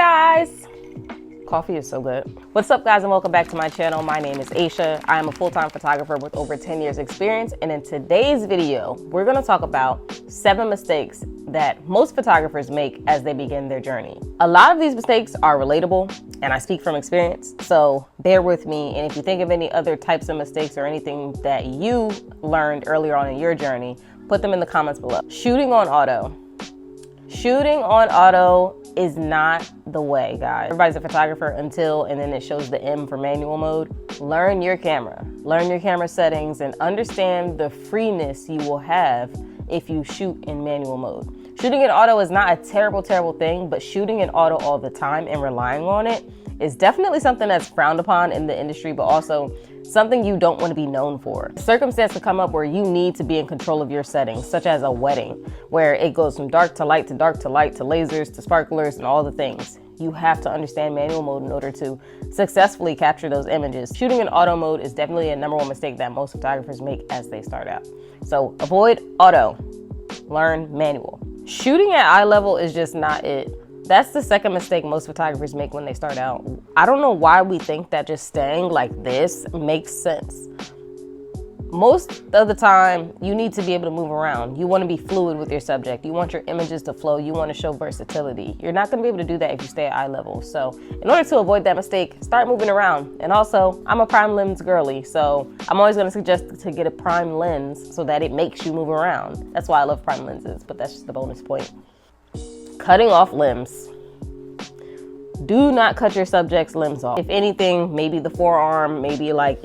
guys! Coffee is so good. What's up guys and welcome back to my channel. My name is Aisha. I am a full-time photographer with over 10 years experience, and in today's video, we're gonna talk about 7 mistakes that most photographers make as they begin their journey. A lot of these mistakes are relatable, and I speak from experience, so bear with me. And if you think of any other types of mistakes or anything that you learned earlier on in your journey, put them in the comments below. Shooting on auto. Shooting on auto is not the way, guys. Everybody's a photographer until, and then it shows the M for manual mode. Learn your camera. Learn your camera settings and understand the freeness you will have if you shoot in manual mode. Shooting in auto is not a terrible thing, but shooting in auto all the time and relying on it is definitely something that's frowned upon in the industry, but also something you don't want to be known for. Circumstance could come up where you need to be in control of your settings, such as a wedding, where it goes from dark to light to dark to light to lasers to sparklers and all the things. You have to understand manual mode in order to successfully capture those images. Shooting in auto mode is definitely a #1 mistake that most photographers make as they start out. So avoid auto, learn manual. Shooting at eye level is just not it. That's the second mistake most photographers make when they start out. I don't know why we think that just staying like this makes sense. Most of the time, you need to be able to move around. You want to be fluid with your subject. You want your images to flow. You want to show versatility. You're not going to be able to do that if you stay at eye level. So in order to avoid that mistake, start moving around. And also, I'm a prime lens girly, so I'm always going to suggest to get a prime lens so that it makes you move around. That's why I love prime lenses, but that's just the bonus point. Cutting off limbs. Do not cut your subject's limbs off. If anything, maybe the forearm, maybe like,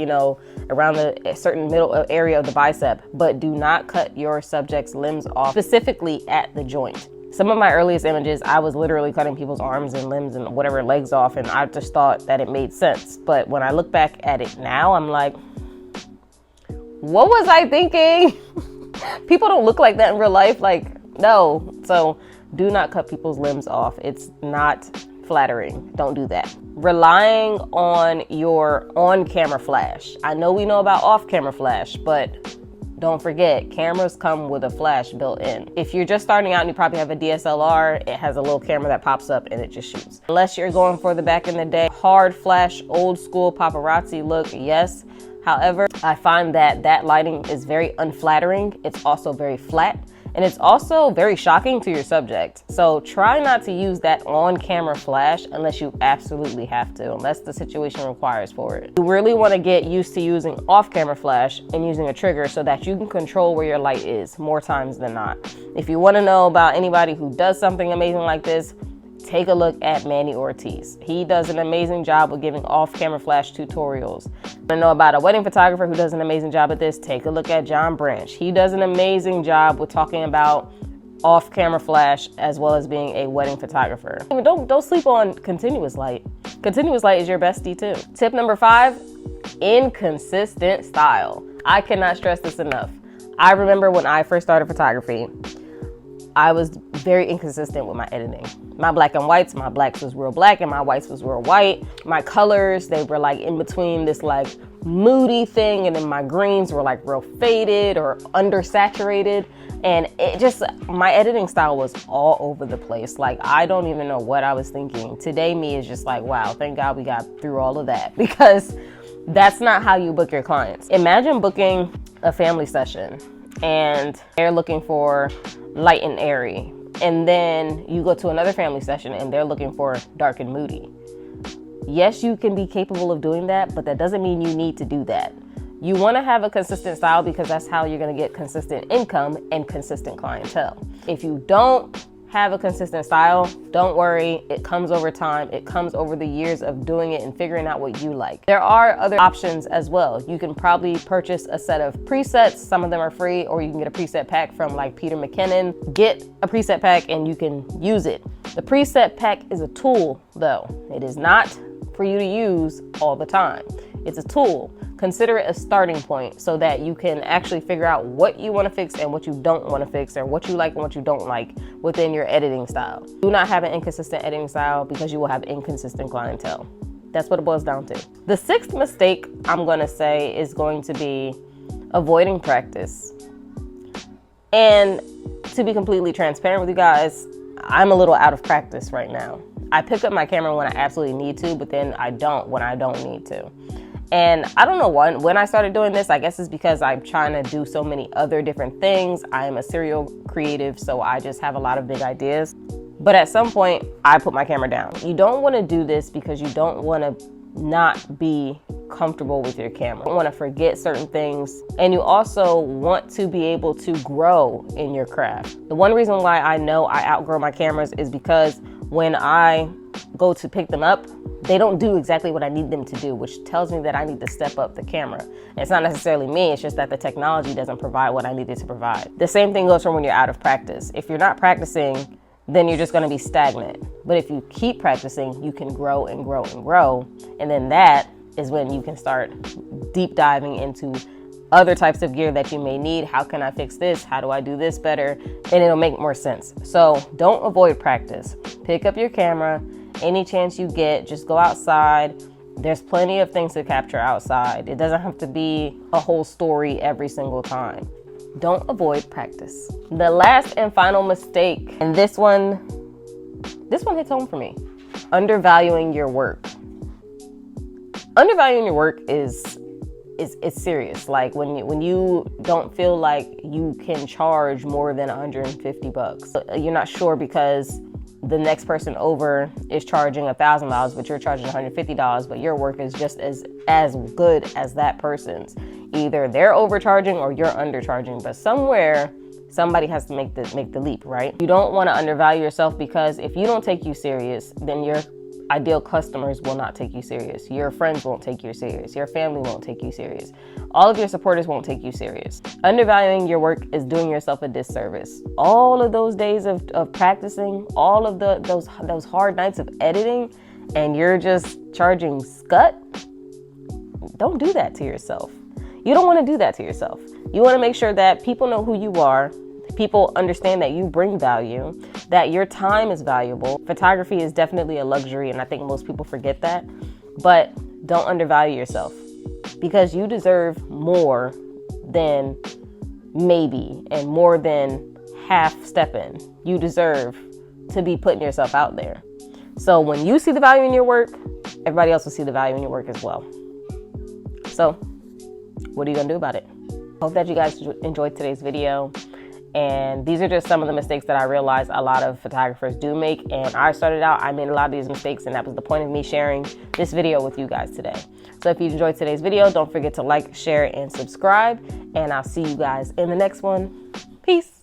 around a certain middle area of the bicep, but do not cut your subject's limbs off, specifically at the joint. Some of my earliest images, I was literally cutting people's arms and limbs and whatever legs off, and I just thought that it made sense. But when I look back at it now, I'm like, what was I thinking? People don't look like that in real life. Like, no. So do not cut people's limbs off. It's not flattering. Don't do that. Relying on your on-camera flash. I know we know about off-camera flash, but don't forget, cameras come with a flash built in. If you're just starting out and you probably have a DSLR, it has a little camera that pops up and it just shoots. Unless you're going for the back in the day, hard flash, old school paparazzi look, yes. However, I find that lighting is very unflattering. It's also very flat. And it's also very shocking to your subject. So try not to use that on-camera flash unless you absolutely have to, unless the situation requires for it. You really want to get used to using off-camera flash and using a trigger so that you can control where your light is more times than not. If you want to know about anybody who does something amazing like this, take a look at Manny Ortiz. He does an amazing job of giving off-camera flash tutorials. To know about a wedding photographer who does an amazing job at this, take a look at John Branch. He does an amazing job with talking about off-camera flash as well as being a wedding photographer. Don't sleep on continuous light. Continuous light is your bestie too. Tip number 5, inconsistent style. I cannot stress this enough. I remember when I first started photography, I was very inconsistent with my editing. My black and whites, my blacks was real black and my whites was real white. My colors, they were like in between this like moody thing, and then my greens were like real faded or undersaturated. And it just, my editing style was all over the place. Like, I don't even know what I was thinking. Today, me is just like, wow, thank God we got through all of that, because that's not how you book your clients. Imagine booking a family session and they're looking for light and airy. And then you go to another family session and they're looking for dark and moody. Yes, you can be capable of doing that, but that doesn't mean you need to do that. You want to have a consistent style because that's how you're going to get consistent income and consistent clientele. If you don't have a consistent style, don't worry, it comes over time. It comes over the years of doing it and figuring out what you like. There are other options as well. You can probably purchase a set of presets. Some of them are free, or you can get a preset pack from like Peter McKinnon. Get a preset pack and you can use it. The preset pack is a tool though. It is not for you to use all the time. It's a tool. Consider it a starting point so that you can actually figure out what you want to fix and what you don't want to fix, or what you like and what you don't like within your editing style. Do not have an inconsistent editing style because you will have inconsistent clientele. That's what it boils down to. The 6th mistake I'm going to say is going to be avoiding practice. And to be completely transparent with you guys, I'm a little out of practice right now. I pick up my camera when I absolutely need to, but then I don't when I don't need to. And I don't know when I started doing this. I guess it's because I'm trying to do so many other different things. I am a serial creative, so I just have a lot of big ideas. But at some point, I put my camera down. You don't want to do this because you don't want to not be comfortable with your camera. You don't want to forget certain things. And you also want to be able to grow in your craft. The one reason why I know I outgrow my cameras is because when I go to pick them up, they don't do exactly what I need them to do, which tells me that I need to step up the camera. And it's not necessarily me, it's just that the technology doesn't provide what I needed to provide. The same thing goes for when you're out of practice. If you're not practicing, then you're just gonna be stagnant. But if you keep practicing, you can grow and grow and grow. And then that is when you can start deep diving into other types of gear that you may need. How can I fix this? How do I do this better? And it'll make more sense. So don't avoid practice. Pick up your camera. Any chance you get, just go outside. There's plenty of things to capture outside. It doesn't have to be a whole story every single time. Don't avoid practice. The last and final mistake, and this one hits home for me. Undervaluing your work. Undervaluing your work is serious. Like when you don't feel like you can charge more than $150. You're not sure because the next person over is charging $1,000, but you're charging $150, but your work is just as good as that person's. Either they're overcharging or you're undercharging, but somewhere somebody has to make the leap, right? You don't want to undervalue yourself, because if you don't take you serious, then your ideal customers will not take you serious. Your friends won't take you serious. Your family won't take you serious. All of your supporters won't take you serious. Undervaluing your work is doing yourself a disservice. All of those days of practicing, all of those hard nights of editing, and you're just charging scut, don't do that to yourself. You don't want to do that to yourself. You want to make sure that people know who you are. People understand that you bring value, that your time is valuable. Photography is definitely a luxury, and I think most people forget that. But don't undervalue yourself, because you deserve more than maybe and more than half stepping. You deserve to be putting yourself out there. So when you see the value in your work, everybody else will see the value in your work as well. So what are you gonna do about it? Hope that you guys enjoyed today's video. And these are just some of the mistakes that I realized a lot of photographers do make. And I started out, I made a lot of these mistakes, and that was the point of me sharing this video with you guys today. So if you enjoyed today's video, don't forget to like, share, and subscribe. And I'll see you guys in the next one. Peace.